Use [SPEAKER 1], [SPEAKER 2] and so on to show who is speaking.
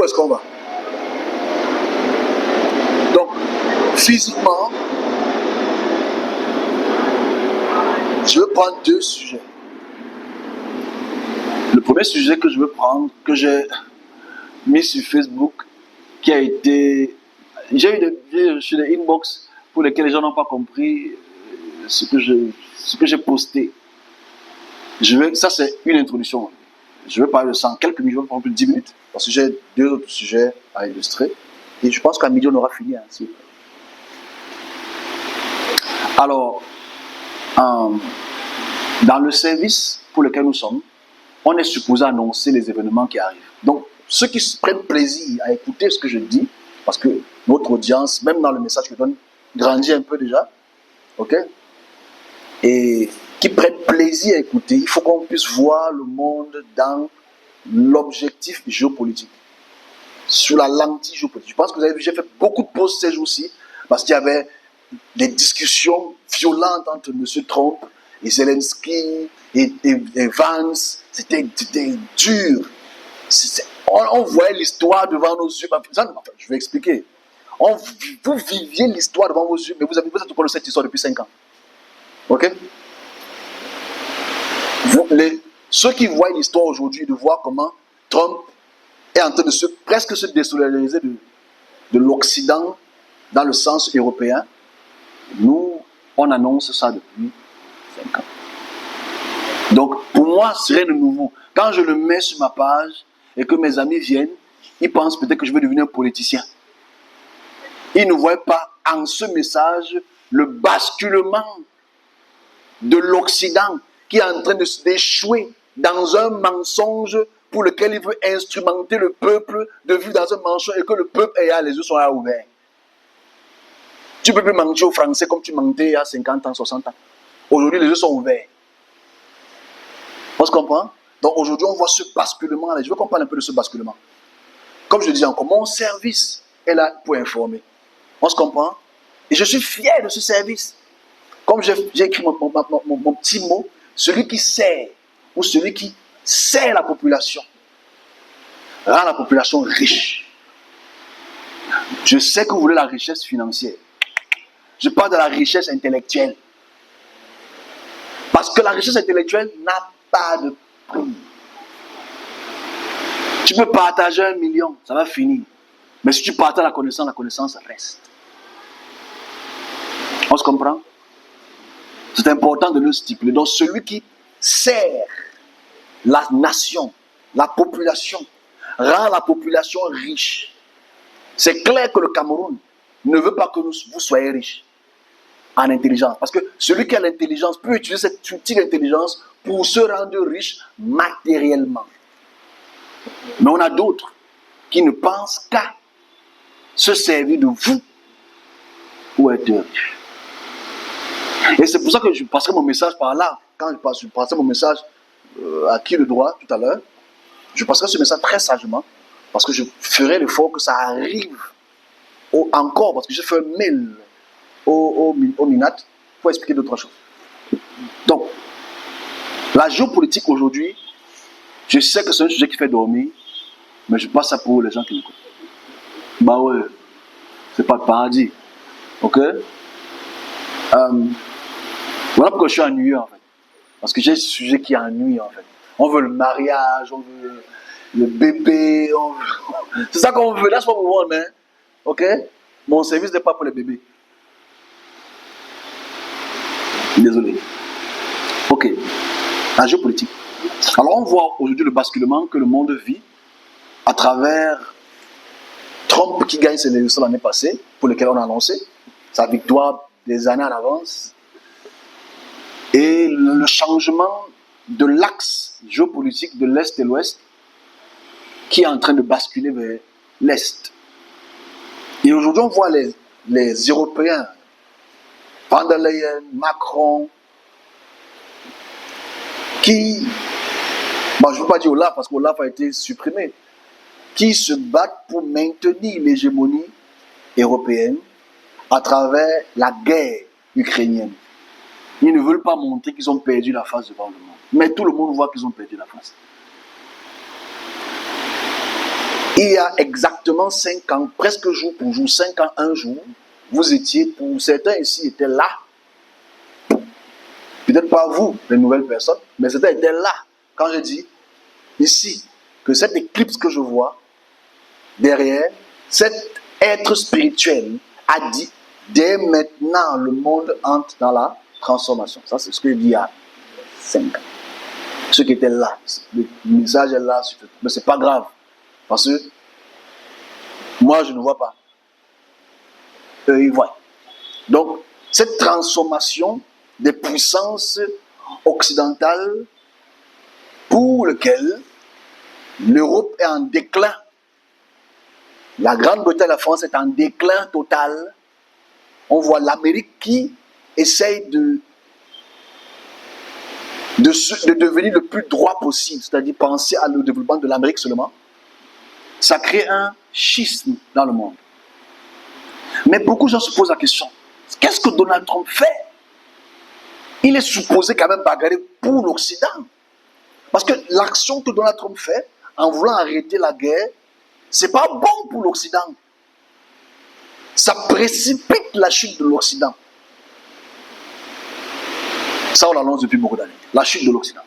[SPEAKER 1] est-ce qu'on va? Donc, physiquement, je veux prendre deux sujets. Le premier sujet que je veux prendre, que j'ai mis sur Facebook, qui a été... J'ai eu des inbox pour lesquels les gens n'ont pas compris ce que j'ai posté. Ça, c'est une introduction. Je vais parler de ça en quelques minutes, pendant plus de 10 minutes, parce que j'ai deux autres sujets à illustrer. Et je pense qu'à midi, on aura fini. Alors, dans le service pour lequel nous sommes, on est supposé annoncer les événements qui arrivent. Donc, ceux qui prennent plaisir à écouter ce que je dis, parce que notre audience, même dans le message que je donne, grandit un peu déjà, ok? Et qui prennent plaisir à écouter, il faut qu'on puisse voir le monde dans l'objectif géopolitique, sur la lentille géopolitique. Je pense que vous avez vu, j'ai fait beaucoup de pauses ces jours-ci, parce qu'il y avait des discussions violentes entre M. Trump et Zelensky et Vance. C'était dur. On voyait l'histoire devant nos yeux. Je vais expliquer. Vous viviez l'histoire devant vos yeux, mais vous êtes au courant de cette histoire depuis 5 ans. Ok? Ceux qui voient l'histoire aujourd'hui, de voir comment Trump est en train de presque se désolidariser de l'Occident dans le sens européen, nous, on annonce ça depuis 5 ans. Donc, pour moi, ce serait de nouveau. Quand je le mets sur ma page et que mes amis viennent, ils pensent peut-être que je vais devenir un politicien. Ils ne voient pas en ce message le basculement de l'Occident qui est en train d'échouer dans un mensonge pour lequel il veut instrumenter le peuple de vivre dans un mensonge et que le peuple ayant les yeux sont là ouverts. Tu ne peux plus mentir aux Français comme tu mentais il y a 50 ans, 60 ans. Aujourd'hui, les yeux sont ouverts. On se comprend? Donc aujourd'hui, on voit ce basculement-là. Je veux qu'on parle un peu de ce basculement. Comme je dis encore, mon service est là pour informer. On se comprend? Et je suis fier de ce service. Comme j'ai écrit mon petit mot, celui qui sert ou celui qui sert la population rend la population riche. Je sais que vous voulez la richesse financière. Je parle de la richesse intellectuelle. Parce que la richesse intellectuelle n'a pas de prix. Tu peux partager 1 million, ça va finir. Mais si tu partages la connaissance reste. On se comprend? C'est important de le stipuler. Donc celui qui sert la nation, la population, rend la population riche. C'est clair que le Cameroun ne veut pas que vous soyez riches en intelligence. Parce que celui qui a l'intelligence peut utiliser cette outil d'intelligence pour se rendre riche matériellement. Mais on a d'autres qui ne pensent qu'à se servir de vous pour être riche. Et c'est pour ça que je passerai mon message par là. Quand je passerai mon message à qui le droit tout à l'heure, je passerai ce message très sagement parce que je ferai l'effort que ça arrive encore, parce que j'ai fait un mail au MINAT pour expliquer d'autres choses. Donc, la géopolitique aujourd'hui, je sais que c'est un sujet qui fait dormir, mais je passe ça pour les gens qui m'écoutent. Bah ouais, c'est pas le paradis. Ok? Voilà pourquoi je suis ennuyé en fait. Parce que j'ai ce sujet qui ennuie en fait. On veut le mariage, on veut le bébé, c'est ça qu'on veut. That's what we want, man. Ok? Mon service n'est pas pour les bébés. Désolé. Ok. La géopolitique. Alors on voit aujourd'hui le basculement que le monde vit à travers Trump qui gagne ses élections l'année passée, pour lequel on a annoncé sa victoire des années en avance. Et le changement de l'axe géopolitique de l'Est et l'Ouest qui est en train de basculer vers l'Est. Et aujourd'hui, on voit les Européens, Van der Leyen, Macron, qui, bon, je ne veux pas dire Olaf parce qu'Olaf a été supprimé, qui se battent pour maintenir l'hégémonie européenne à travers la guerre ukrainienne. Ils ne veulent pas montrer qu'ils ont perdu la face devant le monde. Mais tout le monde voit qu'ils ont perdu la face. il y a exactement 5 ans, presque jour pour jour, 5 ans, un jour, vous étiez, pour certains ici étaient là. Peut-être pas vous, les nouvelles personnes, mais certains étaient là. Quand je dis ici, que cette éclipse que je vois, derrière, cet être spirituel a dit, dès maintenant, le monde entre dans la transformation. Ça, c'est ce que je dis il y a 5 ans. Ceux qui étaient là, le message est là, mais c'est pas grave. Parce que moi, je ne vois pas. Eux, ils voient. Donc, cette transformation des puissances occidentales pour lesquelles l'Europe est en déclin. La Grande-Bretagne et la France est en déclin total. On voit l'Amérique qui essaye de devenir le plus droit possible, c'est-à-dire penser au développement de l'Amérique seulement. Ça crée un schisme dans le monde. Mais beaucoup de gens se posent la question, qu'est-ce que Donald Trump fait? Il est supposé quand même bagarrer pour l'Occident. Parce que l'action que Donald Trump fait, en voulant arrêter la guerre, c'est pas bon pour l'Occident. Ça précipite la chute de l'Occident. Ça, on l'annonce depuis beaucoup d'années. La chute de l'Occident.